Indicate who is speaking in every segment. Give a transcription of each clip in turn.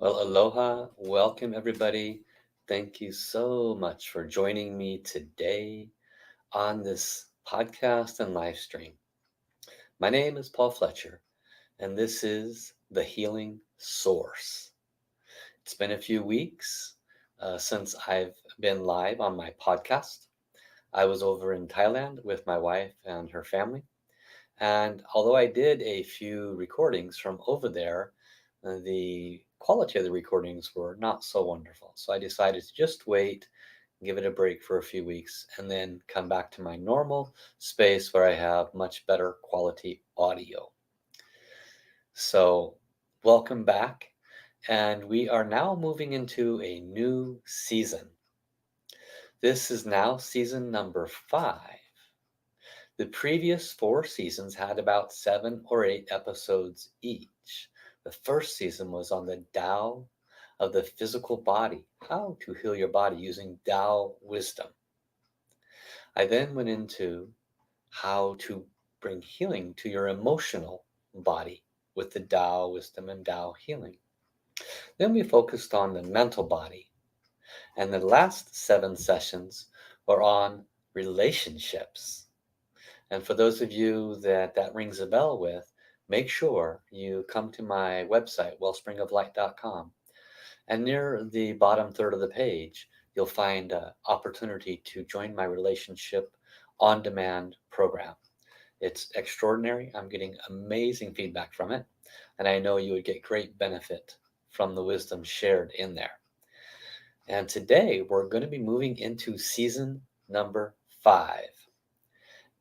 Speaker 1: Well, aloha. Welcome, everybody. Thank you so much for joining me today on this podcast and live stream. My name is Paul Fletcher, and this is The Healing Source. It's been a few weeks since I've been live on my podcast. I was over in Thailand with my wife and her family. And although I did a few recordings from over there, the quality of the recordings were not so wonderful. So I decided to just wait, give it a break for a few weeks, and then come back to my normal space where I have much better quality audio. So, welcome back. And we are now moving into a new season. This is now season number 5. The previous 4 seasons had about 7 or 8 episodes each. The first season was on the Tao of the physical body, how to heal your body using Tao wisdom. I then went into how to bring healing to your emotional body with the Tao wisdom and Tao healing. Then we focused on the mental body, and the last 7 sessions were on relationships. And for those of you that rings a bell with, make sure you come to my website, wellspringoflight.com. And near the bottom third of the page, you'll find an opportunity to join my relationship on demand program. It's extraordinary. I'm getting amazing feedback from it. And I know you would get great benefit from the wisdom shared in there. And today we're going to be moving into season number 5.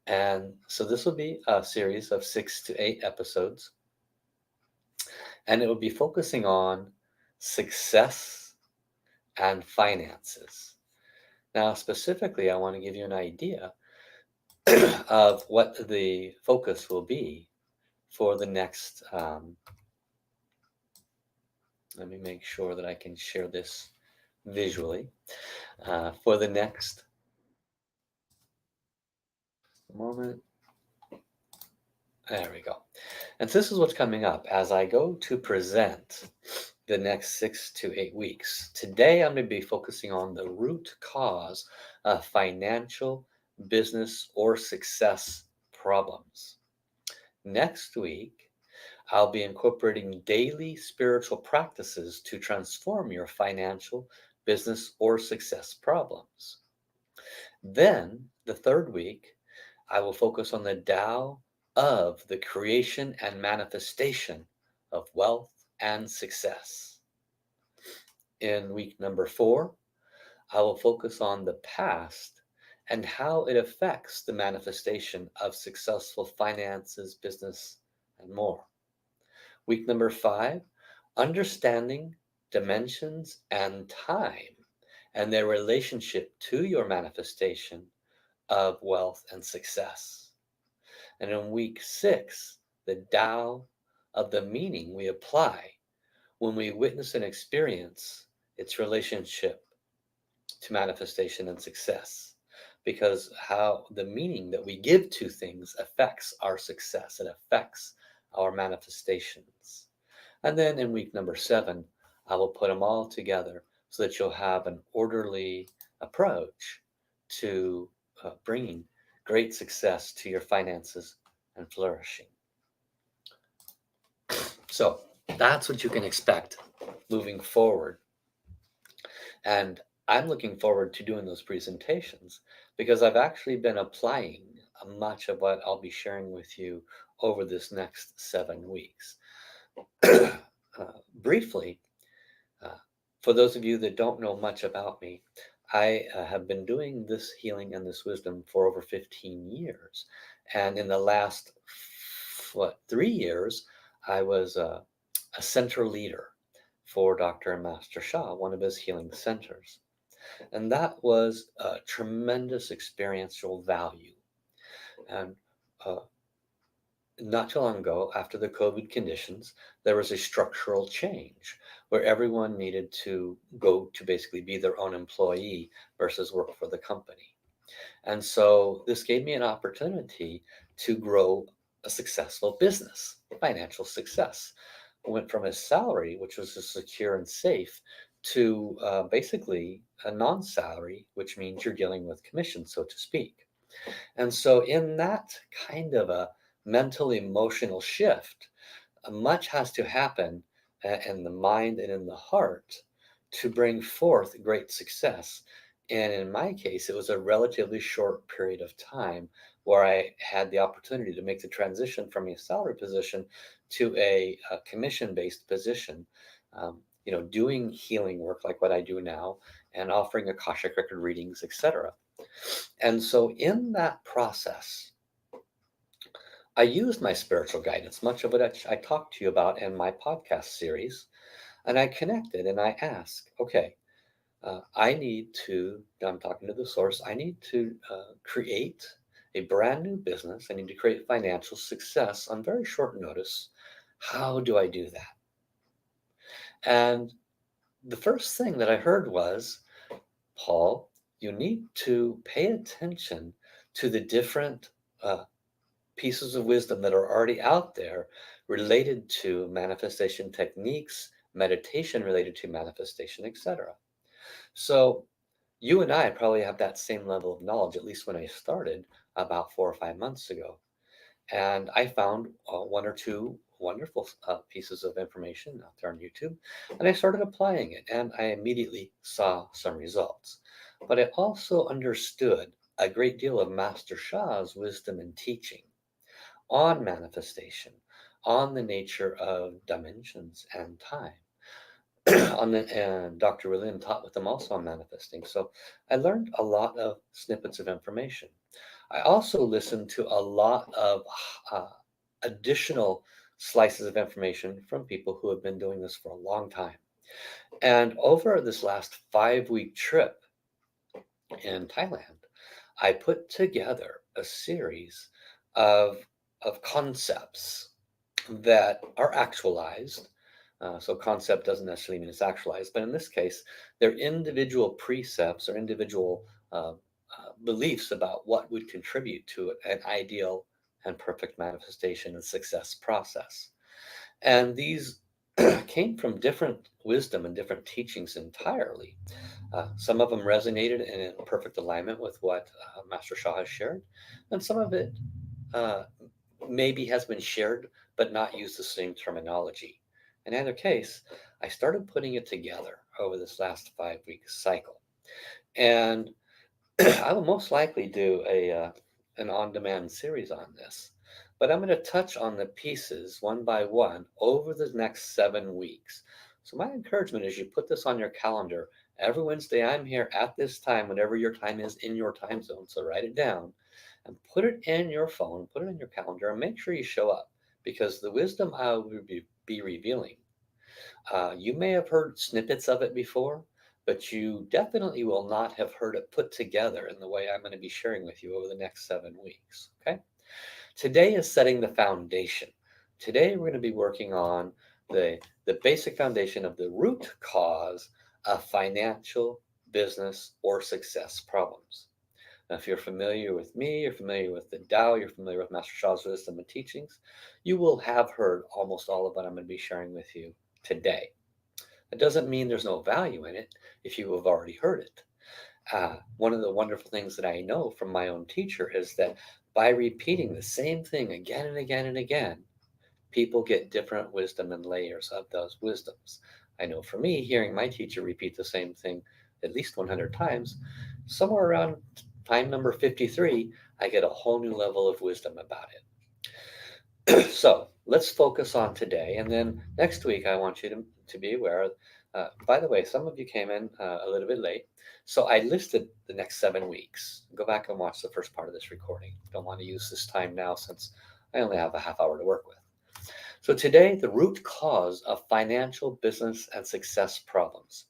Speaker 1: And so this will be a series of 6 to 8 episodes, and it will be focusing on success and finances. Now, specifically, I want to give you an idea of what the focus will be for the next. Let me make sure that I can share this visually. For the next moment. There we go. And this is what's coming up as I go to present the next 6 to 8 weeks. Today, I'm going to be focusing on the root cause of financial, business, or success problems. Next week, I'll be incorporating daily spiritual practices to transform your financial, business, or success problems. Then, the third week, I will focus on the Tao of the creation and manifestation of wealth and success. In week number 4, I will focus on the past and how it affects the manifestation of successful finances, business, and more. Week number 5, understanding dimensions and time and their relationship to your manifestation of wealth and success. And in week 6, the Tao of the meaning we apply when we witness and experience its relationship to manifestation and success. Because how the meaning that we give to things affects our success, it affects our manifestations. And then in week number 7, I will put them all together so that you'll have an orderly approach to bringing great success to your finances and flourishing. So that's what you can expect moving forward. And I'm looking forward to doing those presentations because I've actually been applying much of what I'll be sharing with you over this next 7 weeks. Briefly, uh, for those of you that don't know much about me, I have been doing this healing and this wisdom for over 15 years. And in the last, 3 years, I was a center leader for Dr. and Master Sha, one of his healing centers. And that was a tremendous experiential value. And uh, not too long ago, after the COVID conditions, there was a structural change where everyone needed to go to basically be their own employee versus work for the company. And so this gave me an opportunity to grow a successful business, financial success, went from a salary, which was secure and safe, to basically a non-salary, which means you're dealing with commission, so to speak. And so, in that kind of a mental emotional shift, much has to happen in the mind and in the heart to bring forth great success. And in my case, it was a relatively short period of time where I had the opportunity to make the transition from a salary position to a commission-based position. Doing healing work like what I do now, and offering Akashic record readings, etc. And so, in that process, I used my spiritual guidance, much of it I talked to you about in my podcast series, and I connected and I asked, okay, I'm talking to the source, I need to create a brand new business. I need to create financial success on very short notice. How do I do that? And the first thing that I heard was, Paul, you need to pay attention to the different uh, pieces of wisdom that are already out there related to manifestation techniques, meditation related to manifestation, etc. So you and I probably have that same level of knowledge, at least when I started about 4 or 5 months ago. And I found one or two wonderful pieces of information out there on YouTube, and I started applying it, and I immediately saw some results. But I also understood a great deal of Master Sha's wisdom and teaching on manifestation, on the nature of dimensions and time. And Dr. William taught with them also on manifesting. So I learned a lot of snippets of information. I also listened to a lot of uh, additional slices of information from people who have been doing this for a long time. And over this last 5 week trip in Thailand, I put together a series of, of concepts that are actualized. So concept doesn't necessarily mean it's actualized, but in this case, they're individual precepts or individual beliefs about what would contribute to an ideal and perfect manifestation and success process. And these came from different wisdom and different teachings entirely. Some of them resonated and in perfect alignment with what Master Shah has shared, and some of it uh, maybe has been shared but not used the same terminology. In either case, I started putting it together over this last 5 week cycle. And I will most likely do an on-demand series on this, but I'm going to touch on the pieces one by one over the next 7 weeks. So my encouragement is you put this on your calendar. Every Wednesday I'm here at this time, whatever your time is in your time zone. So write it down and put it in your phone, put it in your calendar, and make sure you show up, because the wisdom I will be revealing, you may have heard snippets of it before, but you definitely will not have heard it put together in the way I'm going to be sharing with you over the next 7 weeks. Okay. Today is setting the foundation. Today we're going to be working on the basic foundation of the root cause of financial, business, or success problems. Now, if you're familiar with me, you're familiar with the Tao, you're familiar with Master Sha's wisdom and teachings, you will have heard almost all of what I'm going to be sharing with you today. It doesn't mean there's no value in it if you have already heard it. One of the wonderful things that I know from my own teacher is that by repeating the same thing again and again and again, people get different wisdom and layers of those wisdoms. I know for me, hearing my teacher repeat the same thing at least 100 times, somewhere around time number 53, I get a whole new level of wisdom about it. So let's focus on today. And then next week, I want you to be aware. By the way, some of you came in a little bit late. So I listed the next 7 weeks. Go back and watch the first part of this recording. Don't want to use this time now since I only have a half hour to work with. So today, the root cause of financial, business, and success problems.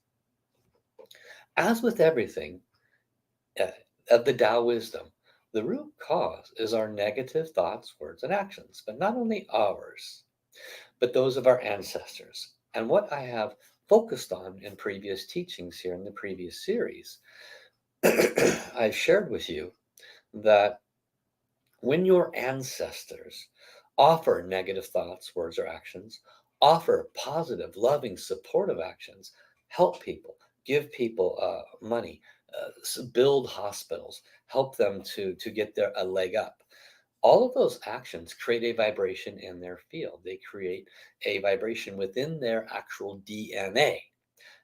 Speaker 1: As with everything uh, of the Tao wisdom, the root cause is our negative thoughts, words, and actions, but not only ours, but those of our ancestors. And what I have focused on in previous teachings here in the previous series, I've shared with you that when your ancestors offer negative thoughts, words, or actions, offer positive, loving, supportive actions, help people, give people money, build hospitals, help them to get a leg up. All of those actions create a vibration in their field. They create a vibration within their actual DNA.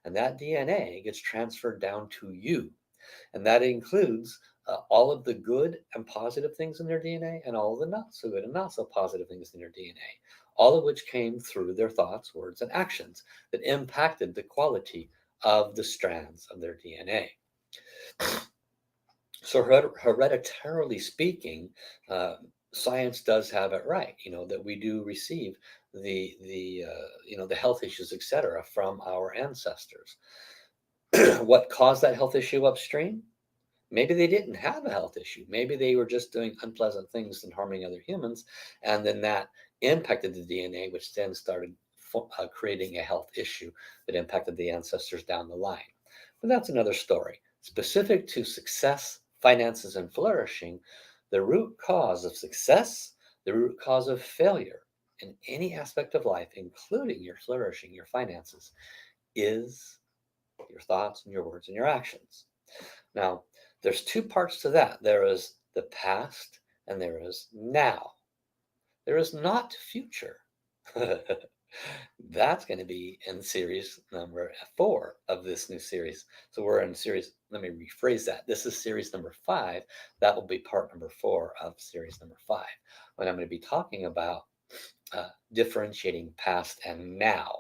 Speaker 1: And that DNA gets transferred down to you. And that includes all of the good and positive things in their DNA and all of the not so good and not so positive things in their DNA, all of which came through their thoughts, words, and actions that impacted the quality of the strands of their DNA. So, hereditarily speaking, uh, science does have it right. That we do receive the health issues, etc., from our ancestors. What caused that health issue upstream? Maybe they didn't have a health issue. Maybe they were just doing unpleasant things and harming other humans, and then that impacted the DNA, which then started creating a health issue that impacted the ancestors down the line. But that's another story. Specific to success, finances, and flourishing, the root cause of success, the root cause of failure in any aspect of life, including your flourishing, your finances, is your thoughts and your words and your actions. Now, there's two parts to that. There is the past and there is now. There is not future. That's going to be in series number 4 of this new series. So we're in series, let me rephrase that. This is series number 5. That will be part number 4 of series number 5, when I'm going to be talking about differentiating past and now.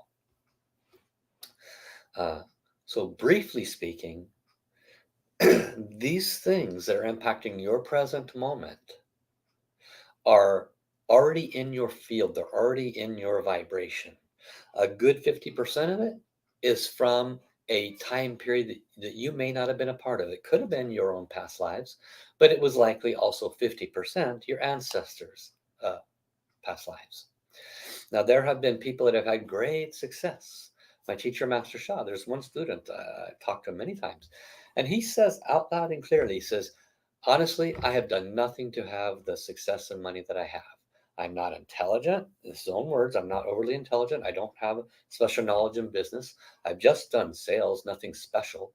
Speaker 1: So briefly speaking, these things that are impacting your present moment are already in your field. They're already in your vibration. A good 50% of it is from a time period that you may not have been a part of. It could have been your own past lives, but it was likely also 50% your ancestors' past lives. Now, there have been people that have had great success. My teacher, Master Shah, there's one student, I've talked to him many times, and he says out loud and clearly, he says, honestly, I have done nothing to have the success and money that I have. I'm not intelligent. In his own words, I'm not overly intelligent. I don't have special knowledge in business. I've just done sales, nothing special.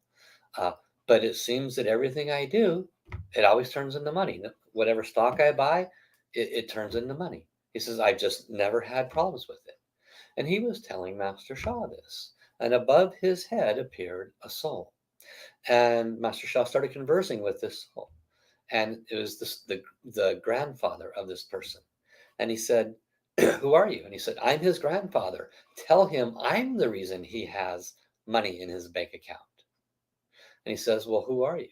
Speaker 1: Uh, but it seems that everything I do, it always turns into money. Whatever stock I buy, it turns into money. He says, I just never had problems with it. And he was telling Master Shah this. And above his head appeared a soul. And Master Shah started conversing with this soul. And it was the grandfather of this person. And he said, who are you? And he said, I'm his grandfather. Tell him I'm the reason he has money in his bank account. And he says, well, who are you?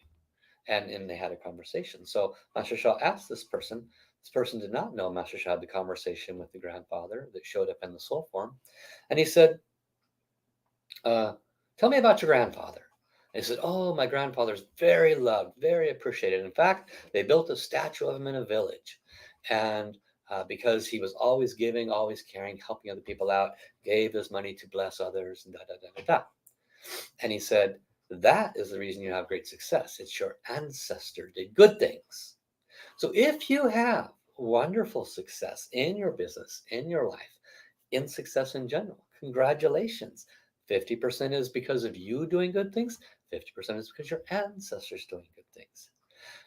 Speaker 1: And they had a conversation. So Master Shah asked this person. This person did not know Master Shah had the conversation with the grandfather that showed up in the soul form. And he said, tell me about your grandfather. And he said, oh, my grandfather's very loved, very appreciated. In fact, they built a statue of him in a village. And because he was always giving, always caring, helping other people out, gave his money to bless others, and da da da da da. And he said, that is the reason you have great success. It's your ancestor did good things. So if you have wonderful success in your business, in your life, in success in general, congratulations. 50% is because of you doing good things, 50% is because your ancestors doing good things.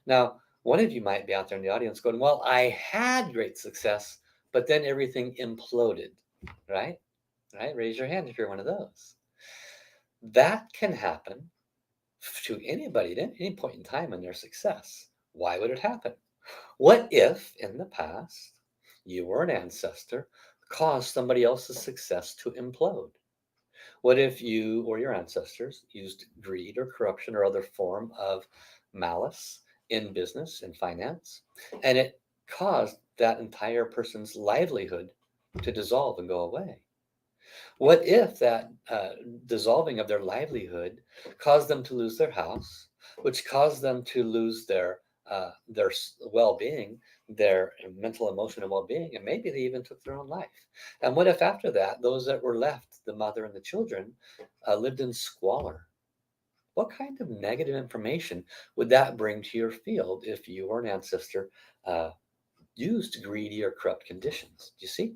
Speaker 1: Now, one of you might be out there in the audience going, well, I had great success, but then everything imploded, right? Right? Raise your hand if you're one of those. That can happen to anybody at any point in time in their success. Why would it happen? What if in the past you or an ancestor caused somebody else's success to implode? What if you or your ancestors used greed or corruption or other form of malice in business and finance, and it caused that entire person's livelihood to dissolve and go away? What if that dissolving of their livelihood caused them to lose their house, which caused them to lose their well-being, their mental, emotional well-being, and maybe they even took their own life? And what if after that, those that were left, the mother and the children, lived in squalor? What kind of negative information would that bring to your field if you or an ancestor used greedy or corrupt conditions? Do you see?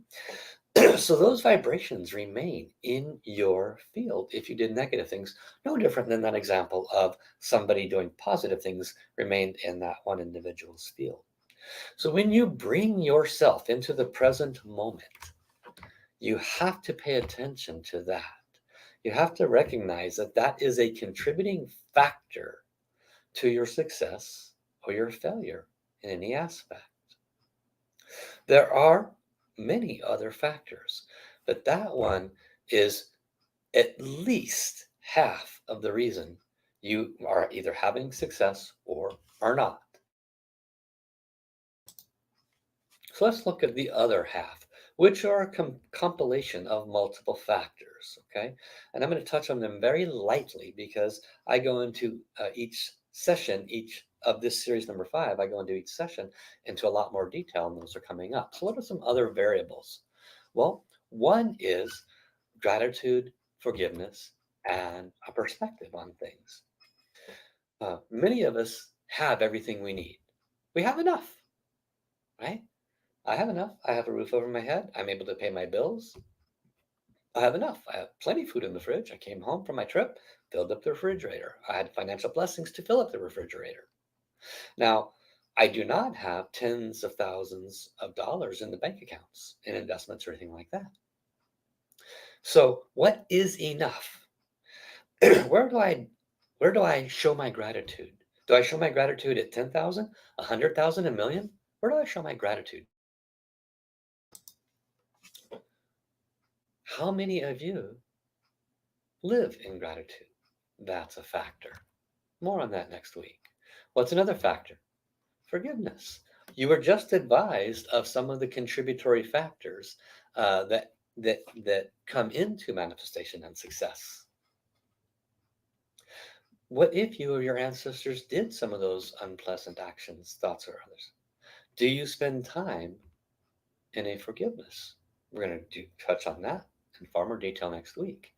Speaker 1: So those vibrations remain in your field if you did negative things, no different than that example of somebody doing positive things remained in that one individual's field. So when you bring yourself into the present moment, you have to pay attention to that. You have to recognize that that is a contributing factor to your success or your failure in any aspect. There are many other factors, but that one is at least half of the reason you are either having success or are not. So let's look at the other half, which are a compilation of multiple factors. Okay. And I'm going to touch on them very lightly because I go into each session, each of this series number 5, I go into each session into a lot more detail, and those are coming up. So, what are some other variables? Well, one is gratitude, forgiveness, and a perspective on things. Many of us have everything we need. We have enough, right? I have enough. I have a roof over my head. I'm able to pay my bills. I have enough. I have plenty of food in the fridge. I came home from my trip, filled up the refrigerator. I had financial blessings to fill up the refrigerator. Now, I do not have tens of thousands of dollars in the bank accounts in investments or anything like that. So, what is enough? where do I where do I show my gratitude? Do I show my gratitude at 10,000, 100,000, a million? Where do I show my gratitude? How many of you live in gratitude? That's a factor. More on that next week. What's another factor? Forgiveness. You were just advised of some of the contributory factors that come into manifestation and success. What if you or your ancestors did some of those unpleasant actions, thoughts, or others? Do you spend time in a forgiveness? We're going to touch on that in far more detail next week.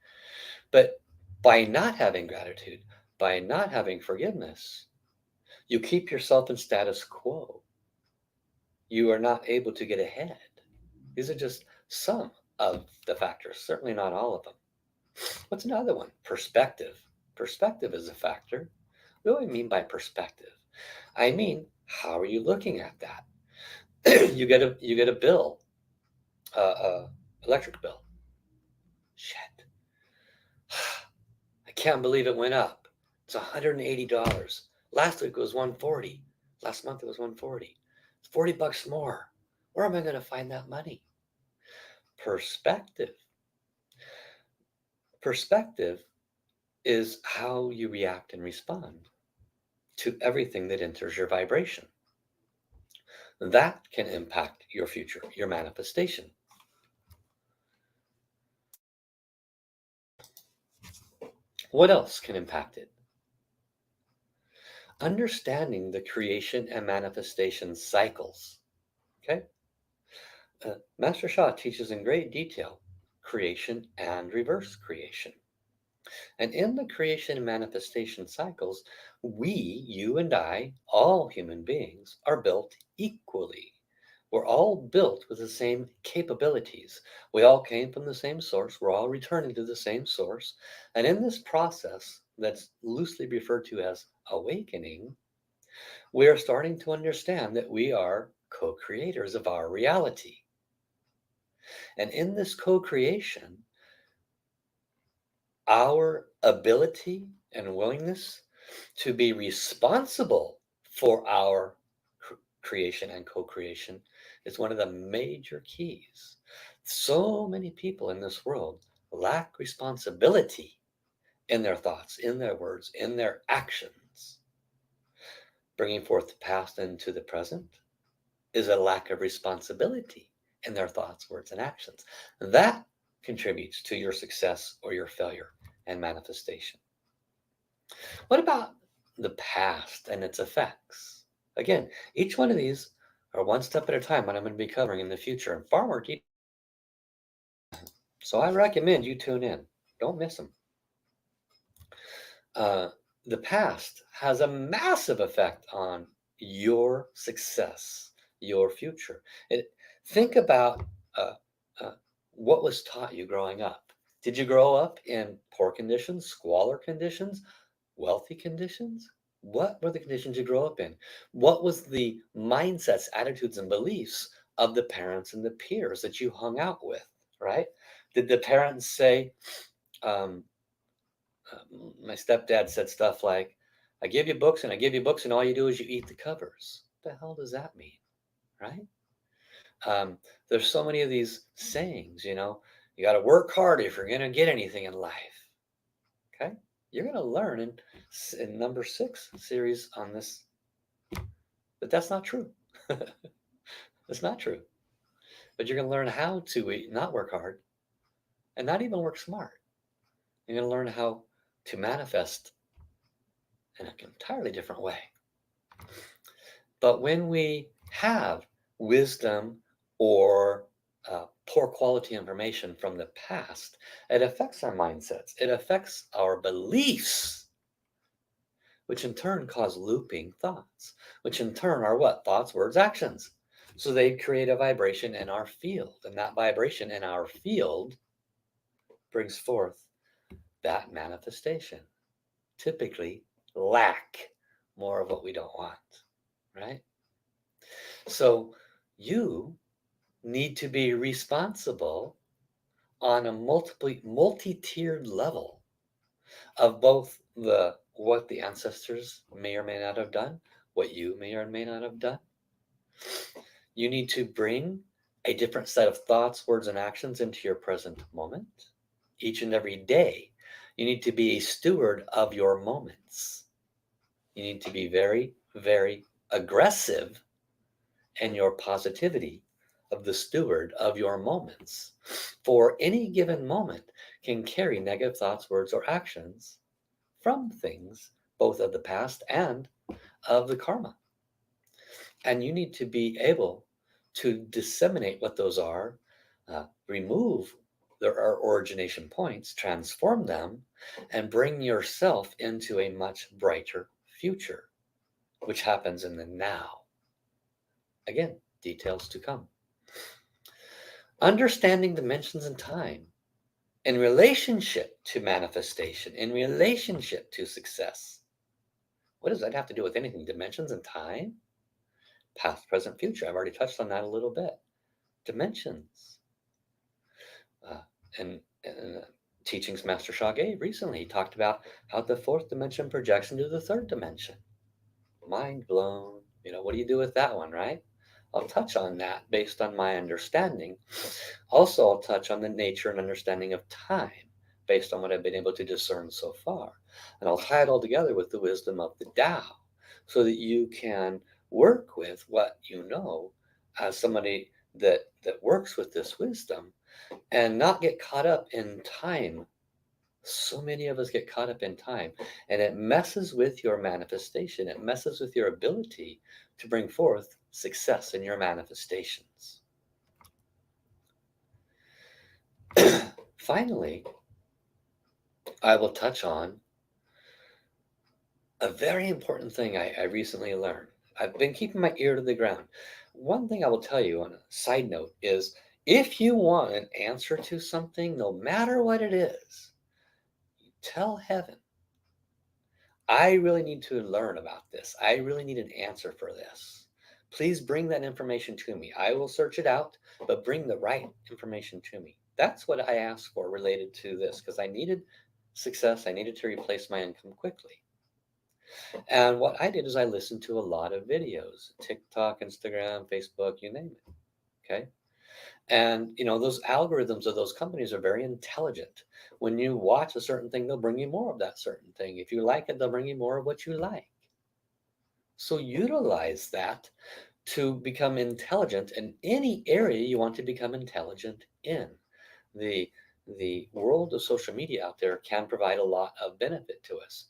Speaker 1: But by not having gratitude, by not having forgiveness, you keep yourself in status quo. You are not able to get ahead. These are just some of the factors, certainly not all of them. What's another one? Perspective. Perspective is a factor. What do I mean by perspective? I mean, how are you looking at that? You get a bill, electric bill. Shit. I can't believe it went up. It's $180. Last week it was 140. Last month it was 140. It's 40 bucks more. Where am I going to find that money? Perspective. Perspective is how you react and respond to everything that enters your vibration. That can impact your future, your manifestation. What else can impact it? Understanding the creation and manifestation cycles. Okay? Master Sha teaches in great detail creation and reverse creation. And in the creation and manifestation cycles, we, you and I, all human beings, are built equally. We're all built with the same capabilities. We all came from the same source. We're all returning to the same source. And in this process, that's loosely referred to as awakening, we are starting to understand that we are co creators of our reality. And in this co creation, our ability and willingness to be responsible for our creation and co-creation is one of the major keys. So many people in this world lack responsibility in their thoughts, in their words, in their actions. Bringing forth the past into the present is a lack of responsibility in their thoughts, words, and actions. That contributes to your success or your failure and manifestation. What about the past and its effects? Again, each one of these are one step at a time, what I'm going to be covering in the future in far more detail. So I recommend you tune in. Don't miss them. Uh, the past has a massive effect on your success, your future. Think about uh, uh, What was taught you growing up? Did you grow up in poor conditions, squalor conditions, wealthy conditions? What were the conditions you grew up in? What was the mindsets, attitudes, and beliefs of the parents and the peers that you hung out with, right? Did the parents say, um, my stepdad said stuff like, I give you books and I give you books, and all you do is you eat the covers. What the hell does that mean, right? Um, there's so many of these sayings, you got to work hard if you're going to get anything in life. Okay. You're going to learn in number 6 series on this, but that's not true. It's not true. But you're going to learn how to not work hard and not even work smart. You're going to learn how to manifest in an entirely different way. But when we have wisdom or poor quality information from the past, it affects our mindsets. It affects our beliefs, which in turn cause looping thoughts, which in turn are what? Thoughts, words, actions. So they create a vibration in our field, and that vibration in our field brings forth that manifestation. Typically, lack more of what we don't want, right? So you need to be responsible on a multi-tiered level of both the what the ancestors may or may not have done, what you may or may not have done. You need to bring a different set of thoughts, words, and actions into your present moment. Each and every day, you need to be a steward of your moments. You need to be very, very aggressive in your positivity of the steward of your moments. For any given moment can carry negative thoughts, words, or actions from things, both of the past and of the karma. And you need to be able to disseminate what those are, remove their origination points, transform them, and bring yourself into a much brighter future, which happens in the now. Again, details to come. Understanding dimensions and time in relationship to manifestation, in relationship to success. What does that have to do with anything? Dimensions and time? Past, present, future. I've already touched on that a little bit. Dimensions. Uh, and teachings Master Sha gave recently, he talked about how the 4th dimension projects into the 3rd dimension. Mind blown. What do you do with that one, right? I'll touch on that based on my understanding. Also, I'll touch on the nature and understanding of time based on what I've been able to discern so far. And I'll tie it all together with the wisdom of the Tao so that you can work with what you know as somebody that works with this wisdom and not get caught up in time. So many of us get caught up in time, and it messes with your manifestation. It messes with your ability to bring forth success in your manifestations. Finally, I will touch on a very important thing I recently learned. I've been keeping my ear to the ground. One thing I will tell you on a side note is if you want an answer to something, no matter what it is, tell heaven. I really need to learn about this. I really need an answer for this. Please bring that information to me. I will search it out, but bring the right information to me. That's what I asked for related to this because I needed success. I needed to replace my income quickly. And what I did is I listened to a lot of videos, TikTok, Instagram, Facebook, you name it. Okay. And those algorithms of those companies are very intelligent. When you watch a certain thing, they'll bring you more of that certain thing. If you like it, they'll bring you more of what you like. So utilize that to become intelligent in any area you want to become intelligent in. The world of social media out there can provide a lot of benefit to us.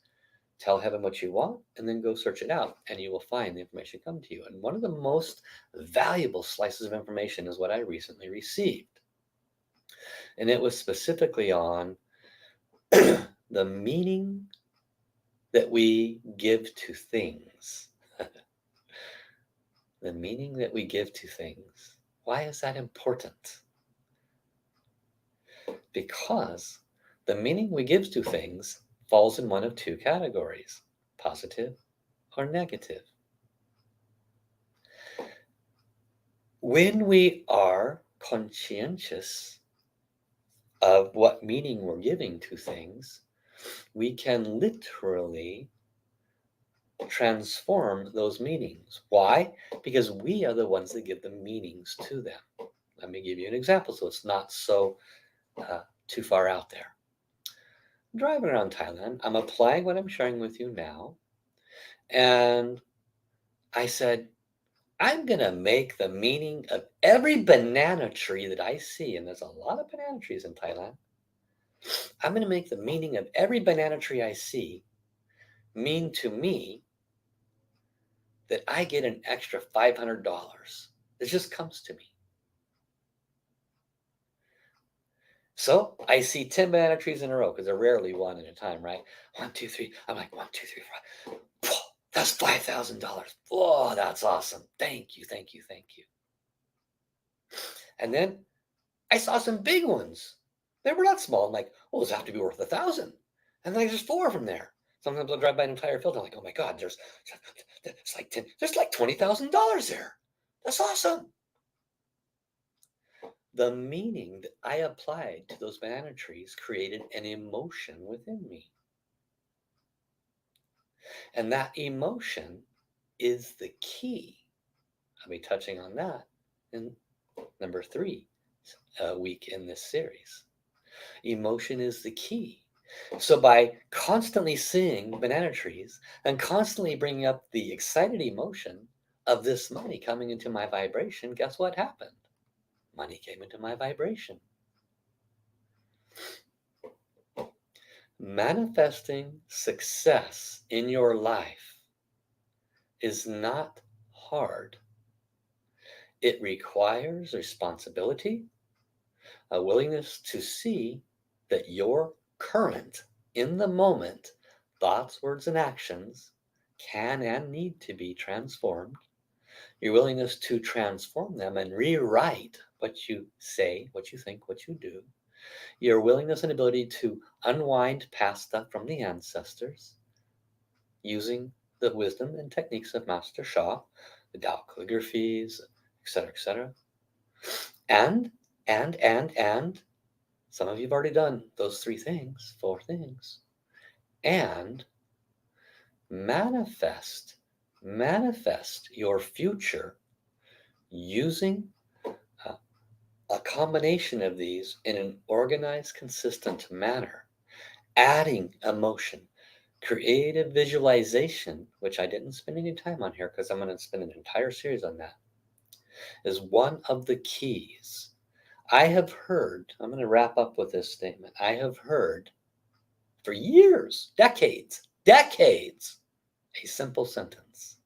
Speaker 1: Tell heaven what you want and then go search it out and you will find the information come to you. And one of the most valuable slices of information is what I recently received. And it was specifically on the meaning that we give to things. The meaning that we give to things. Why is that important? Because the meaning we give to things falls in one of two categories, positive or negative. When we are conscientious of what meaning we're giving to things, we can literally transform those meanings. Why? Because we are the ones that give the meanings to them. Let me give you an example so it's not so too far out there. I'm driving around Thailand. I'm applying what I'm sharing with you now. And I said, I'm going to make the meaning of every banana tree that I see, and there's a lot of banana trees in Thailand. I'm going to make the meaning of every banana tree I see mean to me that I get an extra $500. It just comes to me. So I see 10 banana trees in a row because they're rarely one at a time, right? 1, 2, 3. I'm like, 1, 2, 3, 4. That's $5,000. Oh, that's awesome. Thank you, thank you, thank you. And then I saw some big ones. They were not small. I'm like, oh, those have to be worth 1,000. And then there's 4 of them there. Sometimes I'll drive by an entire field. I'm like, oh my God, there's like $20,000 there. That's awesome. The meaning that I applied to those banana trees created an emotion within me. And that emotion is the key. I'll be touching on that in number 3 week in this series. Emotion is the key. So by constantly seeing banana trees and constantly bringing up the excited emotion of this money coming into my vibration, guess what happened? Money came into my vibration. Manifesting success in your life is not hard. It requires responsibility, a willingness to see that your current, in the moment, thoughts, words, and actions can and need to be transformed. Your willingness to transform them and rewrite what you say, what you think, what you do. Your willingness and ability to unwind past stuff from the ancestors using the wisdom and techniques of Master Sha, the Tao calligraphies, etc., etc. And some of you have already done those 3 things, 4 things. And manifest your future using a combination of these in an organized, consistent manner, adding emotion, creative visualization, which I didn't spend any time on here because I'm going to spend an entire series on that, is one of the keys. I have heard, I'm going to wrap up with this statement. I have heard for years, decades, a simple sentence.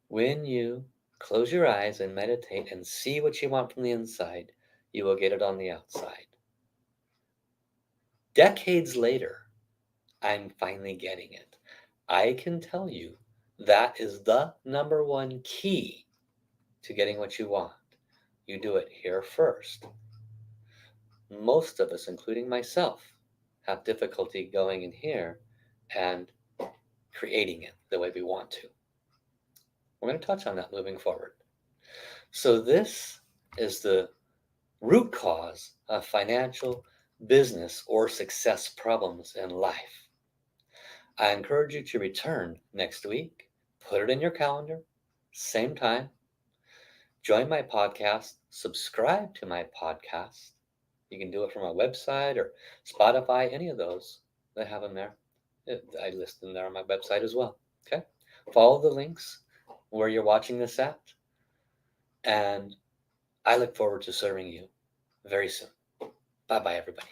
Speaker 1: When you close your eyes and meditate and see what you want from the inside, you will get it on the outside. Decades later, I'm finally getting it. I can tell you that is the number 1 key to getting what you want. You do it here first. Most of us, including myself, have difficulty going in here and creating it the way we want to. We're going to touch on that moving forward. So this is the root cause of financial, business, or success problems in life. I encourage you to return next week. Put it in your calendar, same time. Join my podcast. Subscribe to my podcast. You can do it from my website or Spotify, any of those that have them there. I list them there on my website as well. Okay. Follow the links where you're watching this at. And I look forward to serving you very soon. Bye-bye, everybody.